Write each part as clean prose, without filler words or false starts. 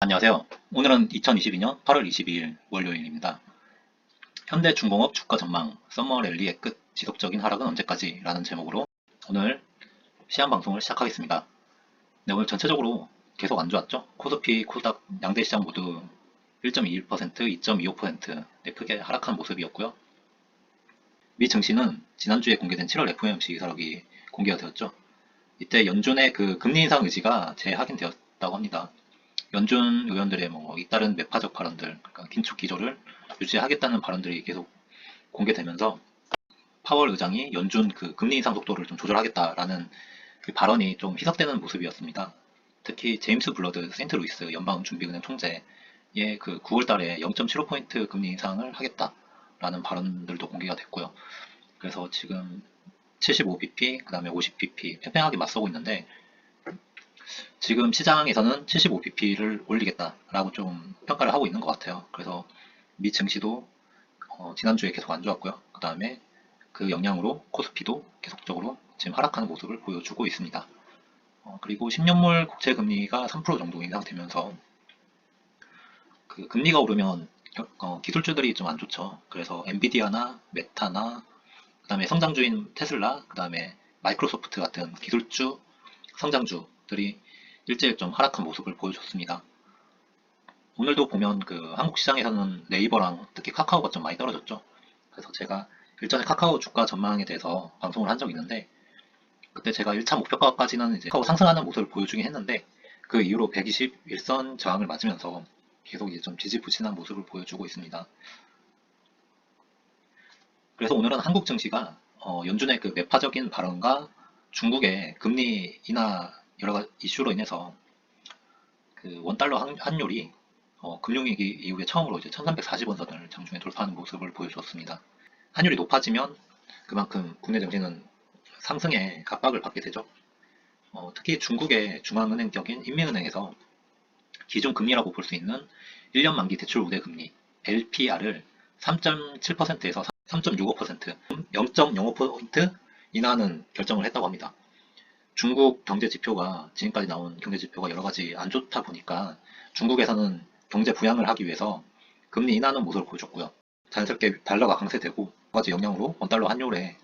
안녕하세요. 오늘은 2022년 8월 22일 월요일입니다. 현대중공업 주가 전망, 서머 랠리의 끝, 지속적인 하락은 언제까지? 라는 제목으로 오늘 시한 방송을 시작하겠습니다. 네, 오늘 전체적으로 계속 안 좋았죠? 코스피, 코스닥 양대 시장 모두 1.21%, 2.25% 네, 크게 하락한 모습이었고요. 미 증시는 지난주에 공개된 7월 FOMC 의사록이 공개가 되었죠. 이때 연준의 그 금리 인상 의지가 재확인되었다고 합니다. 연준 의원들의 잇따른 매파적 발언들, 그러니까 긴축 기조를 유지하겠다는 발언들이 계속 공개되면서 파월 의장이 연준 그 금리 인상 속도를 좀 조절하겠다라는 그 발언이 좀 희석되는 모습이었습니다. 특히 제임스 블러드 세인트루이스 연방준비은행 총재의 그 9월 달에 0.75포인트 금리 인상을 하겠다라는 발언들도 공개가 됐고요. 그래서 지금 75bp, 그 다음에 50bp 팽팽하게 맞서고 있는데 지금 시장에서는 75bp를 올리겠다라고 좀 평가를 하고 있는 것 같아요. 그래서 미 증시도 지난주에 계속 안 좋았고요. 그 다음에 그 영향으로 코스피도 계속적으로 지금 하락하는 모습을 보여주고 있습니다. 그리고 10년물 국채 금리가 3% 정도 인상되면서 그 금리가 오르면 기술주들이 좀 안 좋죠. 그래서 엔비디아나 메타나 그 다음에 성장주인 테슬라, 그 다음에 마이크로소프트 같은 기술주 성장주들이 일제히 좀 하락한 모습을 보여줬습니다. 오늘도 보면 그 한국 시장에서는 네이버랑 특히 카카오가 좀 많이 떨어졌죠. 그래서 제가 일전에 카카오 주가 전망에 대해서 방송을 한 적이 있는데 그때 제가 1차 목표가까지는 이제 카카오 상승하는 모습을 보여주긴 했는데 그 이후로 121선 저항을 맞으면서 계속 이제 좀 지지부진한 모습을 보여주고 있습니다. 그래서 오늘은 한국 증시가 연준의 그 매파적인 발언과 중국의 금리 인하 여러 가지 이슈로 인해서 그 원달러 환율이 금융위기 이후에 처음으로 이제 1340원선을 장중에 돌파하는 모습을 보여줬습니다. 환율이 높아지면 그만큼 국내 증시는 상승에 압박을 받게 되죠. 특히 중국의 중앙은행격인 인민은행에서 기준금리라고 볼 수 있는 1년 만기 대출 우대 금리 LPR을 3.7%에서 3.65%, 0.05% 인하하는 결정을 했다고 합니다. 중국 경제 지표가 지금까지 나온 경제 지표가 여러 가지 안 좋다 보니까 중국에서는 경제 부양을 하기 위해서 금리 인하하는 모습을 보여줬고요. 자연스럽게 달러가 강세되고 여러 가지 영향으로 원달러 환율에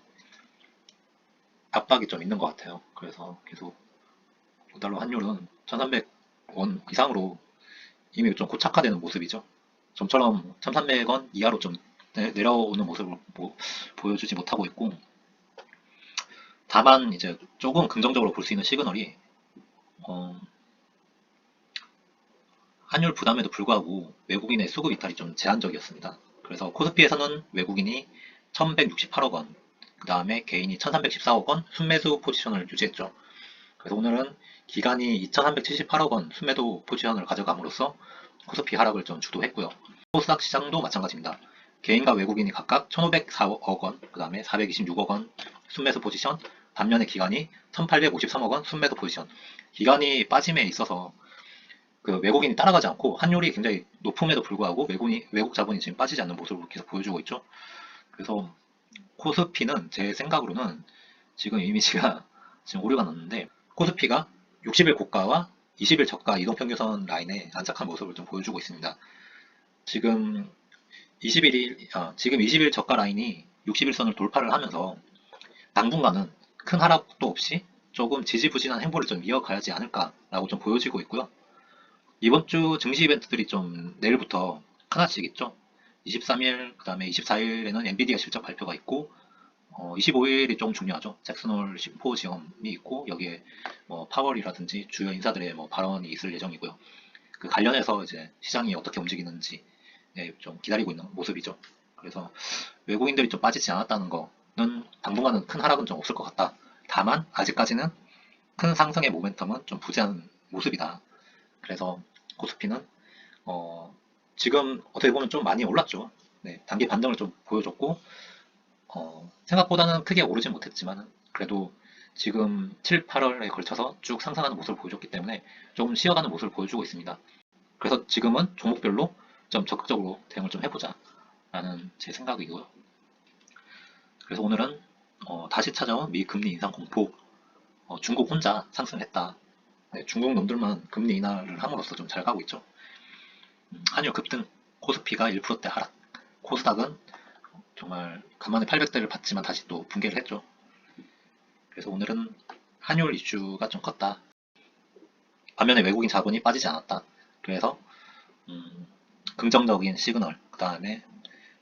압박이 좀 있는 것 같아요. 그래서 계속 원달러 환율은 1300원 이상으로 이미 좀 고착화되는 모습이죠. 좀처럼 1300원 이하로 좀 내려오는 모습을 보여주지 못하고 있고, 다만 이제 조금 긍정적으로 볼 수 있는 시그널이 환율 부담에도 불구하고 외국인의 수급 이탈이 좀 제한적이었습니다. 그래서 코스피에서는 외국인이 1168억 원, 그 다음에 개인이 1314억 원 순매수 포지션을 유지했죠. 그래서 오늘은 기관이 2378억 원 순매도 포지션을 가져감으로써 코스피 하락을 좀 주도했고요. 코스닥 시장도 마찬가지입니다. 개인과 외국인이 각각 1504억 원, 그 다음에 426억 원 순매수 포지션, 반면에 기관이 1853억 원 순매도 포지션. 기관이 빠짐에 있어서 그 외국인이 따라가지 않고 환율이 굉장히 높음에도 불구하고 외국 자본이 지금 빠지지 않는 모습을 계속 보여주고 있죠. 그래서 코스피는 제 생각으로는 지금 이미지가 지금 오류가 났는데 코스피가 60일 고가와 20일 저가 이동평균선 라인에 안착한 모습을 좀 보여주고 있습니다. 지금 20일 저가 라인이 60일선을 돌파를 하면서 당분간은 큰 하락도 없이 조금 지지부진한 행보를 좀 이어가야지 않을까라고 좀 보여지고 있고요. 이번 주 증시 이벤트들이 좀 내일부터 하나씩 있죠. 23일, 그 다음에 24일에는 엔비디아 실적 발표가 있고, 25일이 좀 중요하죠. 잭슨홀 심포지엄이 있고, 여기에 파월이라든지 주요 인사들의 발언이 있을 예정이고요. 그 관련해서 이제 시장이 어떻게 움직이는지 좀 기다리고 있는 모습이죠. 그래서 외국인들이 좀 빠지지 않았다는 거는 당분간은 큰 하락은 좀 없을 것 같다. 다만 아직까지는 큰 상승의 모멘텀은 좀 부재한 모습이다. 그래서 코스피는 지금 어떻게 보면 좀 많이 올랐죠. 네, 단기 반등을 좀 보여줬고 생각보다는 크게 오르진 못했지만 그래도 지금 7, 8월에 걸쳐서 쭉 상승하는 모습을 보여줬기 때문에 조금 쉬어가는 모습을 보여주고 있습니다. 그래서 지금은 종목별로 좀 적극적으로 대응을 좀 해보자 라는 제 생각이고요. 그래서 오늘은 다시 찾아온 미 금리 인상 공포, 중국 혼자 상승했다. 네, 중국 놈들만 금리 인하를 함으로써 좀 잘 가고 있죠. 한유 급등, 코스피가 1%대 하락, 코스닥은 정말 간만에 800대를 봤지만 다시 또 붕괴를 했죠. 그래서 오늘은 한율 이슈가 좀 컸다. 반면에 외국인 자본이 빠지지 않았다. 그래서 긍정적인 시그널, 그 다음에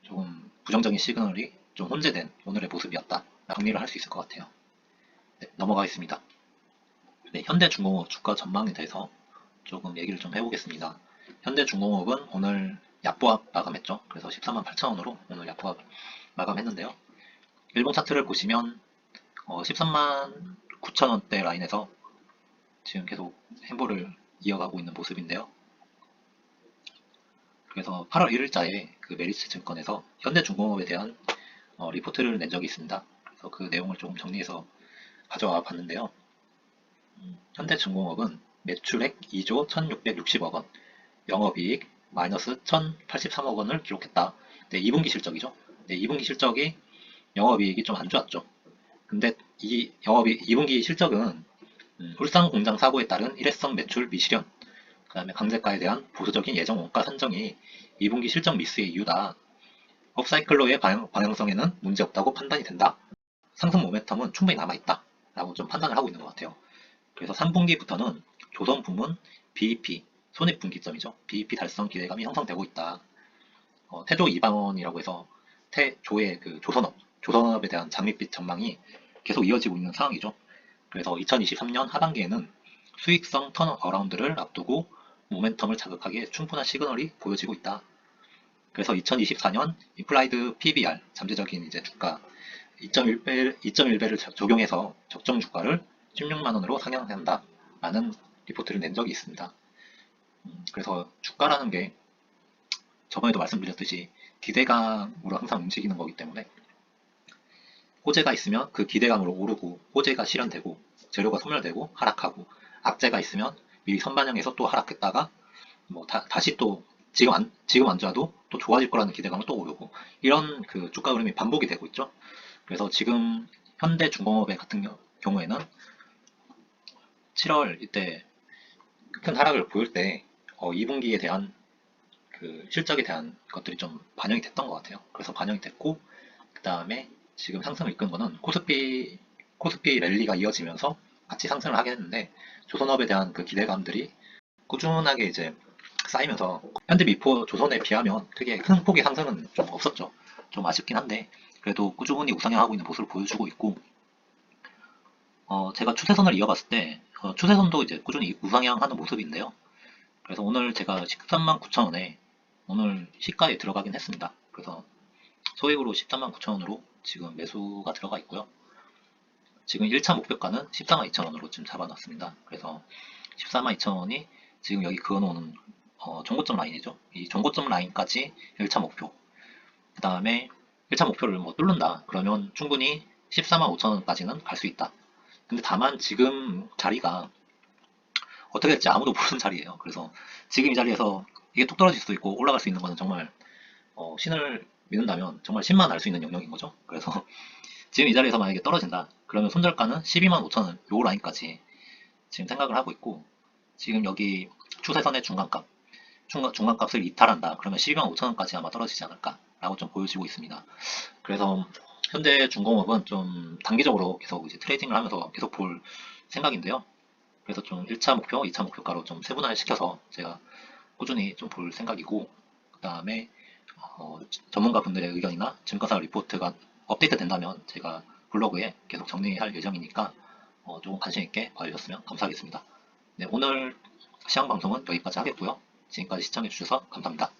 조금 부정적인 시그널이 좀 혼재된 오늘의 모습이었다. 정리를 할 수 있을 것 같아요. 네, 넘어가겠습니다. 네, 현대중공업 주가 전망에 대해서 조금 얘기를 좀 해보겠습니다. 현대중공업은 오늘 약보합 마감했죠. 그래서 14만 8천원으로 오늘 약보합 마감했는데요. 일본 차트를 보시면 13만 9천원대 라인에서 지금 계속 행보를 이어가고 있는 모습인데요. 그래서 8월 1일자에 그 메리츠 증권에서 현대중공업에 대한 리포트를 낸 적이 있습니다. 그래서 그 내용을 조금 정리해서 가져와 봤는데요. 현대중공업은 매출액 2조 1660억 원, 영업이익 마이너스 1083억 원을 기록했다. 네, 2분기 실적이죠. 네, 2분기 실적이 영업이익이 좀 안 좋았죠. 근데 이 2분기 실적은 울산 공장 사고에 따른 일회성 매출 미실현, 그 다음에 강제가에 대한 보수적인 예정 원가 산정이 2분기 실적 미스의 이유다. 업사이클로의 방향성에는 문제없다고 판단이 된다. 상승 모멘텀은 충분히 남아있다. 라고 좀 판단을 하고 있는 것 같아요. 그래서 3분기부터는 조선 부문 BEP, 손익분기점이죠. BEP 달성 기대감이 형성되고 있다. 태조 이방원이라고 해서 태조의 그 조선업에 대한 장밋빛 전망이 계속 이어지고 있는 상황이죠. 그래서 2023년 하반기에는 수익성 턴어라운드를 앞두고 모멘텀을 자극하기에 충분한 시그널이 보여지고 있다. 그래서 2024년 임플라이드 PBR, 잠재적인 이제 주가 2.1배를 적용해서 적정 주가를 16만원으로 상향한다 라는 리포트를 낸 적이 있습니다. 그래서 주가라는 게 저번에도 말씀드렸듯이 기대감으로 항상 움직이는 거기 때문에 호재가 있으면 그 기대감으로 오르고, 호재가 실현되고 재료가 소멸되고 하락하고, 악재가 있으면 미리 선반영해서 또 하락했다가 다시 또 지금 안 좋아도 또 좋아질 거라는 기대감을 또 오르고, 이런 그 주가 흐름이 반복이 되고 있죠. 그래서 지금 현대중공업의 같은 경우에는 7월 이때 큰 하락을 보일 때 2분기에 대한 그 실적에 대한 것들이 좀 반영이 됐던 것 같아요. 그래서 반영이 됐고, 그 다음에 지금 상승을 이끈 거는 코스피 랠리가 이어지면서 같이 상승을 하게 했는데, 조선업에 대한 그 기대감들이 꾸준하게 이제 쌓이면서 현대미포 조선에 비하면 크게 큰 폭의 상승은 좀 없었죠. 좀 아쉽긴 한데 그래도 꾸준히 우상향하고 있는 모습을 보여주고 있고, 제가 추세선을 이어봤을 때 추세선도 이제 꾸준히 우상향하는 모습인데요. 그래서 오늘 제가 13만 9천원에 오늘 시가에 들어가긴 했습니다. 그래서 소액으로 13만 9천원으로 지금 매수가 들어가 있고요. 지금 1차 목표가는 14만 2천원으로 지금 잡아놨습니다. 그래서 14만 2천원이 지금 여기 그어놓은 종고점 라인이죠. 이 종고점 라인까지 1차 목표. 그 다음에 1차 목표를 뭐 뚫는다. 그러면 충분히 14만 5천원까지는 갈 수 있다. 근데 다만 지금 자리가 어떻게 될지 아무도 모르는 자리예요. 그래서 지금 이 자리에서 이게 뚝 떨어질 수도 있고 올라갈 수 있는 거는 정말 신을 믿는다면 정말 신만 알 수 있는 영역인 거죠. 그래서 지금 이 자리에서 만약에 떨어진다. 그러면 손절가는 12만 5천원 요 라인까지 지금 생각을 하고 있고, 지금 여기 추세선의 중간값을 이탈한다. 그러면 12만 5천원까지 아마 떨어지지 않을까 라고 좀 보여지고 있습니다. 그래서 현대중공업은 좀 단기적으로 계속 이제 트레이딩을 하면서 계속 볼 생각인데요. 그래서 좀 1차 목표, 2차 목표가로 좀 세분화를 시켜서 제가 꾸준히 좀 볼 생각이고, 그 다음에 전문가 분들의 의견이나 증권사 리포트가 업데이트 된다면 제가 블로그에 계속 정리할 예정이니까 조금 관심 있게 봐주셨으면 감사하겠습니다. 네, 오늘 시황 방송은 여기까지 하겠고요. 지금까지 시청해주셔서 감사합니다.